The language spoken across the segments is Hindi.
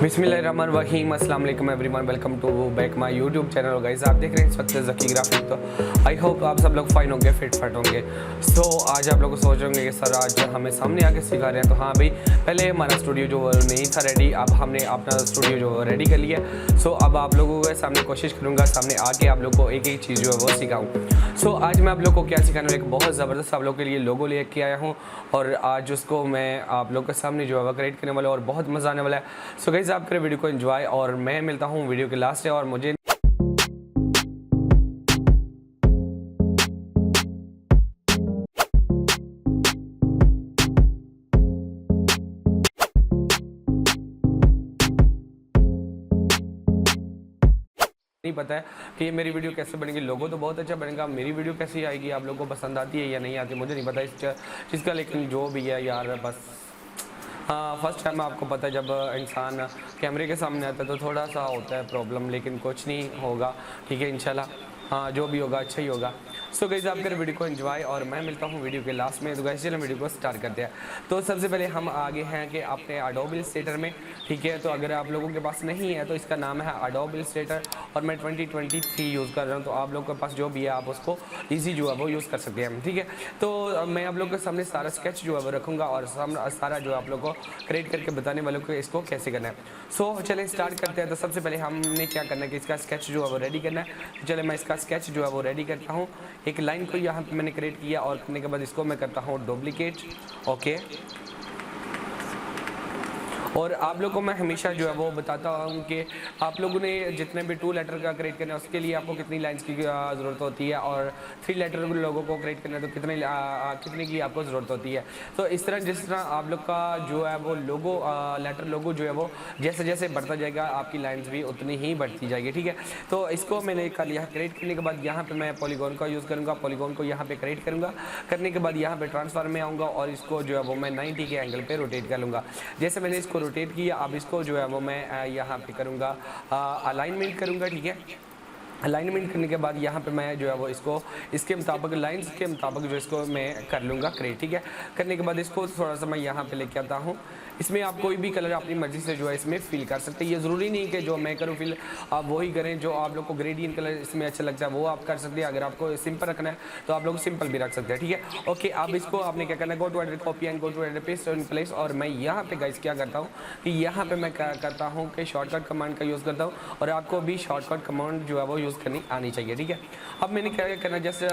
बिस्मिल्लाहिर्रहमानिर्रहीम अस्सलाम वालेकुम everyone, welcome to back my YouTube channel. Guys आप देख रहे हैं इस वक्त ज़की ग्राफिक। तो आई होप आप सब लोग फाइन होंगे, फिट फट होंगे। सो आज आप लोग सोच रहे होंगे कि सर आज हमें सामने आके सिखा रहे हैं। तो हाँ भाई, पहले हमारा स्टूडियो जो नहीं था रेडी, अब हमने अपना स्टूडियो जो रेडी कर लिया। सो अब आप लोगों के सामने कोशिश करूँगा सामने आके आप लोग को एक एक चीज़ जो है वो सिखाऊँ। सो आज मैं आप लोग को क्या सिखाने वाला, एक बहुत ज़बरदस्त आप लोग के लिए लोगो लेके आया हूँ और आज उसको मैं आप लोग के सामने जो है वो क्रिएट करने वाला हूँ और बहुत मज़ा आने वाला है। सो गाइस आप करें वीडियो को एंजॉय और मैं मिलता हूँ वीडियो के लास्ट में। और मुझे नहीं पता है कि ये मेरी वीडियो कैसे बनेगी। लोगो तो बहुत अच्छा बनेगा, मेरी वीडियो कैसी आएगी, आप लोगों को पसंद आती है या नहीं आती मुझे नहीं पता इस चीज़ का, लेकिन जो भी है यार बस हाँ फर्स्ट टाइम आपको पता है जब इंसान कैमरे के सामने आता है तो थोड़ा सा होता है प्रॉब्लम, लेकिन कुछ नहीं होगा, ठीक है इंशाल्लाह। हाँ जो भी होगा अच्छा ही होगा। सो गाइस आप कर वीडियो को एंजॉय और मैं मिलता हूँ वीडियो के लास्ट में। तो गाइस चलिए वीडियो को स्टार्ट करते हैं। तो सबसे पहले हम आगे हैं कि अपने एडोब इलस्ट्रेटर में, ठीक है। तो अगर आप लोगों के पास नहीं है तो इसका नाम है एडोब इलस्ट्रेटर और मैं 2023 यूज़ कर रहा हूँ। तो आप लोगों के पास जो भी है आप उसको ईजी जो है वो यूज़ कर सकते हैं, ठीक है। तो मैं आप लोगों के सामने सारा स्केच जो है वो रखूँगा और सारा जो आप लोग को क्रिएट करके बताने वालों को इसको कैसे करना है। सो चलें स्टार्ट करते हैं। तो सबसे पहले हमने क्या करना है कि इसका स्केच जो है वो रेडी करना है। चले मैं इसका स्केच जो है वो रेडी करता हूँ। एक लाइन को यहाँ पे मैंने क्रिएट किया और करने के बाद इसको मैं करता हूँ डुप्लीकेट, ओके। और आप लोगों को मैं हमेशा जो है वो बताता हूँ कि आप लोगों ने जितने भी 2 लेटर का क्रिएट करना है उसके लिए आपको कितनी लाइंस की ज़रूरत होती है और 3 लेटर लोगों को क्रिएट करना है तो कितने की आपको ज़रूरत होती है। तो इस तरह जिस तरह आप लोग का जो है वो लोगो लेटर लोगो जो है वो जैसे जैसे बढ़ता जाएगा आपकी लाइन्स भी उतनी ही बढ़ती जाएगी, ठीक है। तो इसको मैंने कर लिया क्रिएट करने के बाद यहाँ पर मैं पॉलीगॉन का यूज़ करूँगा। पॉलीगॉन को यहाँ पर क्रिएट करूँगा, करने के बाद यहाँ पर ट्रांसफर में आऊँगा और इसको जो है वो मैं 90 के एंगल पर रोटेट कर लूँगा। जैसे मैंने इसको रोटेट किया, अब इसको जो है वो मैं यहाँ पे करूँगा अलाइनमेंट करूँगा, ठीक है। अलाइनमेंट करने के बाद यहाँ पे मैं जो है वो इसको इसके मुताबिक लाइंस के मुताबिक जो इसको मैं कर लूँगा क्रिएट, ठीक है। करने के बाद इसको थोड़ा सा मैं यहाँ पे लेके आता हूँ। इसमें आप कोई भी कलर अपनी मर्ज़ी से जो है इसमें फिल कर सकते हैं। ये ज़रूरी नहीं कि जो मैं करूँ फिल आप वही करें, जो आप लोग को ग्रेडियंट कलर इसमें अच्छा लगता है वो आप कर सकते हैं। अगर आपको सिंपल रखना है तो आप लोग सिंपल भी रख सकते हैं, ठीक है। ओके अब इसको आपने क्या करना है, go to edit copy and go to edit paste in place. और मैं यहाँ पे गाइस क्या करता हूँ कि यहाँ पे मैं क्या करता हूँ कि शॉर्टकट कमांड का यूज़ करता हूँ और आपको भी शॉर्टकट कमांड जो है वो यूज़ करनी आनी चाहिए, ठीक है। अब मैंने क्या करना है, जैसे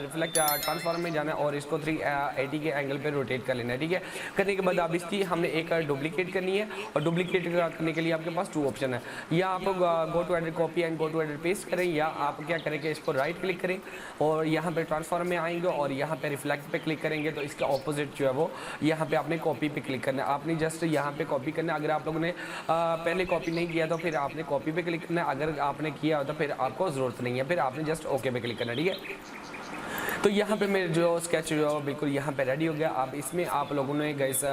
रिफ्लेक्ट ट्रांसफॉर्म में जाना है और इसको 380 के एंगल पे रोटेट कर लेना है, ठीक है। करने के बाद अब इसकी हमने एक डुप्लीकेट करनी है और डुप्लीकेट करने के लिए आपके पास 2 ऑप्शन है। या आप go to edit copy and go to edit paste करें, या आप क्या करें कि इसको राइट क्लिक करें और यहाँ पे ट्रांसफॉर्म में आएंगे और यहाँ पे रिफ्लेक्ट पे क्लिक करेंगे तो इसका ऑपोजिट जो है वो यहाँ पे आपने कॉपी पे क्लिक करना है। आपने जस्ट यहाँ पे कॉपी करना है। अगर आप लोगों ने पहले कॉपी नहीं किया तो फिर आपने कॉपी पे क्लिक करना है। अगर आपने किया हो तो फिर आपको ज़रूरत नहीं है, फिर आपने जस्ट ओके पे क्लिक करना, ठीक है। तो यहाँ पे मेरे जो स्केच जो है बिल्कुल यहाँ पे रेडी हो गया। अब इसमें आप लोगों ने गाइस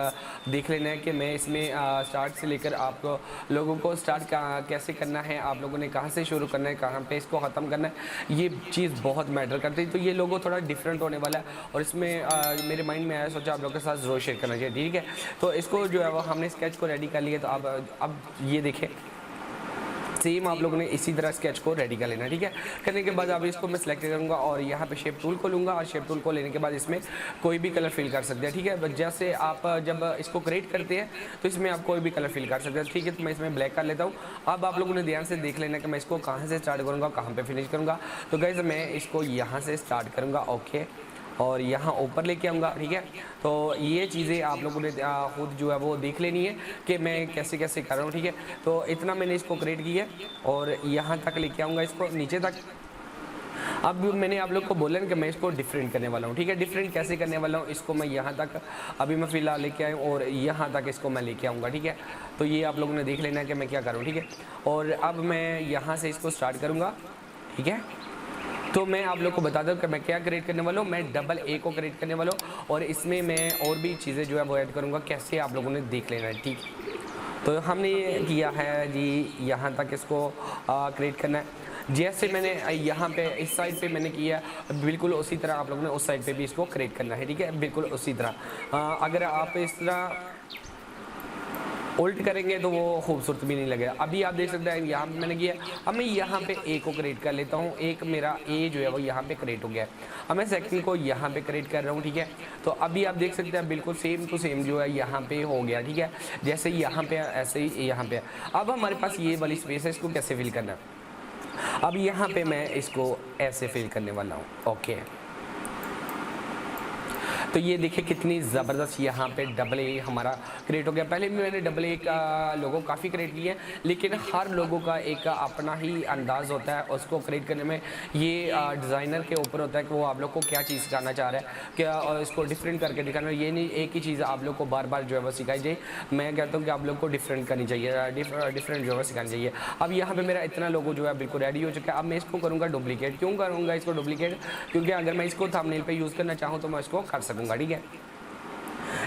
देख लेना है कि मैं इसमें स्टार्ट से लेकर आप लोगों को स्टार्ट कैसे करना है, आप लोगों ने कहाँ से शुरू करना है, कहाँ पे इसको ख़त्म करना है, ये चीज़ बहुत मैटर करती है। तो ये लोगो थोड़ा डिफरेंट होने वाला है और इसमें मेरे माइंड में आया, सोचा आप लोगों के साथ ज़रूर शेयर करना चाहिए, ठीक है। तो इसको जो है वो हमने स्केच को रेडी कर लिया। तो अब ये देखें सेम आप लोगों ने इसी तरह स्केच को रेडी कर लेना, ठीक है। करने के बाद अब इसको मैं सेलेक्ट करूँगा और यहाँ पे शेप टूल को लूँगा और शेप टूल को लेने के बाद इसमें कोई भी कलर फिल कर सकते हैं, ठीक है। जैसे आप जब इसको क्रिएट करते हैं तो इसमें आप कोई भी कलर फिल कर सकते हैं, ठीक है। तो मैं इसमें ब्लैक कर लेता हूँ। अब आप लोगों ने ध्यान से देख लेना कि मैं इसको कहाँ से स्टार्ट करूँगा, कहाँ पर फिनिश करूँगा। तो गाइस मैं इसको यहाँ से स्टार्ट करूँगा, ओके, और यहाँ ऊपर लेके आऊँगा, ठीक है। तो ये चीज़ें आप लोगों ने खुद जो है वो देख लेनी है कि मैं कैसे कैसे कर रहा हूँ, ठीक है। तो इतना मैंने इसको क्रिएट किया और यहाँ तक लेके आऊँगा, इसको नीचे तक। अब मैंने आप लोग को बोला ना कि मैं इसको डिफरेंट करने वाला हूँ, ठीक है। डिफरेंट कैसे करने वाला हूँ, इसको मैं यहाँ तक अभी मैं फ़िलहाल लेके आया हूँ और यहाँ तक इसको मैं लेके आऊँगा, ठीक है। तो ये आप लोगों ने देख लेना है कि मैं क्या करूँ, ठीक है। और अब मैं यहाँ से इसको स्टार्ट करूँगा, ठीक है। तो मैं आप लोग को बता दूं कि मैं क्या क्रिएट करने वाला हूँ, मैं डबल ए को क्रिएट करने वाला हूँ और इसमें मैं और भी चीज़ें जो है वो ऐड करूँगा, कैसे आप लोगों ने देख लेना है, ठीक है। तो हमने ये किया है जी, यहाँ तक इसको क्रिएट करना है। जैसे मैंने यहाँ पे इस साइड पे मैंने किया, बिल्कुल उसी तरह आप लोगों ने उस साइड पे भी इसको क्रिएट करना है, ठीक है, बिल्कुल उसी तरह। अगर आप इस तरह उल्ट करेंगे तो वो खूबसूरत भी नहीं लगेगा। अभी आप देख सकते हैं यहाँ पे मैंने किया। अब मैं यहाँ पे ए को क्रिएट कर लेता हूँ, एक मेरा ए जो है वो यहाँ पे क्रिएट हो गया है। अब मैं सेकंड को यहाँ पे क्रिएट कर रहा हूँ, ठीक है। तो अभी आप देख सकते हैं बिल्कुल सेम टू सेम जो है यहाँ पे हो गया, ठीक है। जैसे यहाँ पे ऐसे ही यहाँ पे। अब हमारे पास ये वाली स्पेस है, इसको कैसे फिल करना है। अब यहाँ पे मैं इसको ऐसे फिल करने वाला हूँ, ओके। तो ये देखिए कितनी ज़बरदस्त यहाँ पे डबल ए हमारा क्रिएट हो गया। पहले भी मैंने डबल ए का लोगो काफ़ी क्रिएट किए हैं, लेकिन हर लोगों का एक अपना ही अंदाज़ होता है उसको क्रिएट करने में। ये डिज़ाइनर के ऊपर होता है कि वो आप लोग को क्या चीज़ सिखाना चाह रहा है, क्या इसको डिफरेंट करके दिखाना। ये नहीं एक ही चीज़ आप लोग को बार बार जो है वो सिखाई जाए। मैं कहता हूँ कि आप लोग को डिफरेंट करनी चाहिए, डिफरेंट जो है सिखानी चाहिए। अब यहाँ पर मेरा इतना लोगो जो है बिल्कुल रेडी हो चुका है। अब मैं इसको करूँगा डुप्लीकेट। क्यों करूँगा इसको डुप्लीकेट? क्योंकि अगर मैं इसको थंबनेल पे यूज़ करना चाहूँ तो मैं इसको कर सकूँगा, ठीक है।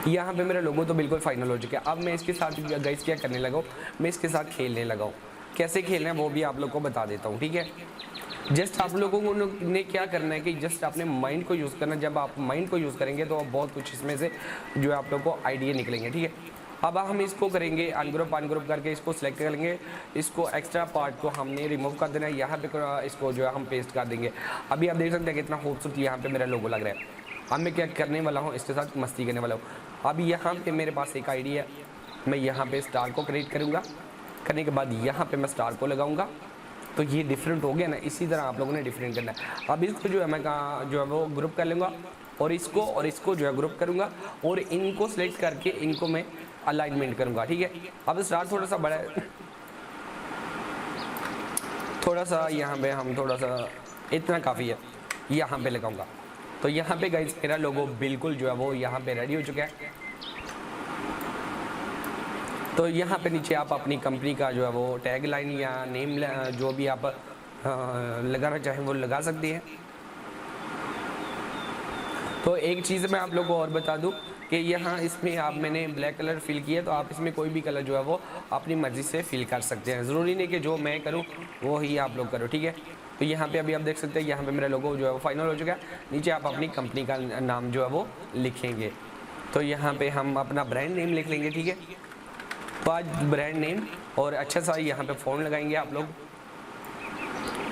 यहाँ पे मेरा लोगो तो बिल्कुल फाइनल हो चुका है। अब मैं इसके साथ गाइस क्या करने लगा हूँ, मैं इसके साथ खेलने लगा हूँ। कैसे खेलना है वो भी आप लोग को बता देता हूँ, ठीक है। जस्ट आप लोगों ने क्या करना है कि जस्ट अपने माइंड को यूज़ करना। जब आप माइंड को यूज़ करेंगे तो बहुत कुछ इसमें से जो है आप लोग को आइडिया निकलेंगे, ठीक है। अब हम इसको करेंगे अनग्रुप करके इसको सिलेक्ट करेंगे। इसको एक्स्ट्रा पार्ट को हमने रिमूव कर देना है। यहाँ पे इसको जो है हम पेस्ट कर देंगे। अभी आप देख सकते हैं कितना खूबसूरत यहाँ पे मेरा लोगो लग रहा है। अब मैं क्या करने वाला हूँ, इसके साथ मस्ती करने वाला हूँ। अब यहाँ पे मेरे पास एक आइडिया है, मैं यहाँ पे स्टार को क्रिएट करूँगा। करने के बाद यहाँ पे मैं स्टार को लगाऊंगा, तो ये डिफरेंट हो गया ना। इसी तरह आप लोगों ने डिफरेंट करना है। अब इसको जो है मैं जो है वो ग्रुप कर लूँगा और इसको जो है ग्रुप करूँगा और इनको सेलेक्ट करके इनको मैं अलाइनमेंट करूँगा, ठीक है। अब स्टार थोड़ा सा बड़ा है, थोड़ा सा यहाँ पे हम थोड़ा सा इतना काफ़ी है, यहाँ पे लगाऊंगा। तो यहाँ पे गाइस मेरा लोगो बिल्कुल जो है वो यहाँ पे रेडी हो चुका है। तो यहाँ पे नीचे आप अपनी कंपनी का जो है वो टैग लाइन या नेम जो भी आप लगाना चाहें वो लगा सकती हैं। तो एक चीज़ मैं आप लोगों को और बता दूं कि यहाँ इसमें आप मैंने ब्लैक कलर फिल किया, तो आप इसमें कोई भी कलर जो है वो अपनी मर्ज़ी से फिल कर सकते हैं। ज़रूरी नहीं कि जो मैं करूँ वो ही आप लोग करो, ठीक है। तो यहाँ पे अभी आप देख सकते हैं यहाँ पे मेरा लोगो जो है वो फाइनल हो चुका है। नीचे आप अपनी कंपनी का नाम जो है वो लिखेंगे। तो यहाँ पे हम अपना ब्रांड नेम लिख लेंगे, ठीक है। तो आज ब्रांड नेम और अच्छा सा यहाँ पे फ़ॉन्ट लगाएंगे आप लोग।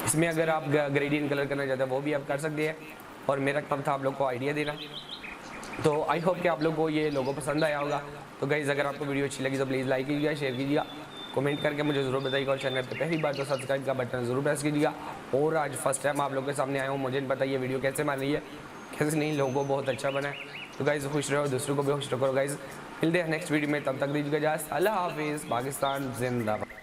इसमें अगर आप ग्रेडियंट कलर करना चाहते हैं वो भी आप कर सकते हैं। और मेरा काम था आप लोग को आइडिया देना। तो आई होप कि आप लोग को ये लोगो पसंद आया होगा। तो गाइज़ अगर आपको वीडियो अच्छी लगी तो प्लीज़ लाइक कीजिएगा, शेयर कीजिएगा, कमेंट करके मुझे ज़रूर बताइएगा। और चैनल पे पहली बार तो सब्सक्राइब का बटन ज़रूर प्रेस कीजिएगा। और आज फर्स्ट टाइम आप लोग के सामने आया हूँ, मुझे नहीं पता ये वीडियो कैसे बन रही है, कैसे नहीं, लोगों बहुत अच्छा बना है। तो गाइज़ खुश रहो, दूसरों को भी खुश रखो। गाइज़ मिलते हैं नेक्स्ट वीडियो में, तब तक दीजिएगा इजाज़त। अल्लाह हाफिज़। पाकिस्तान जिंदाबाद।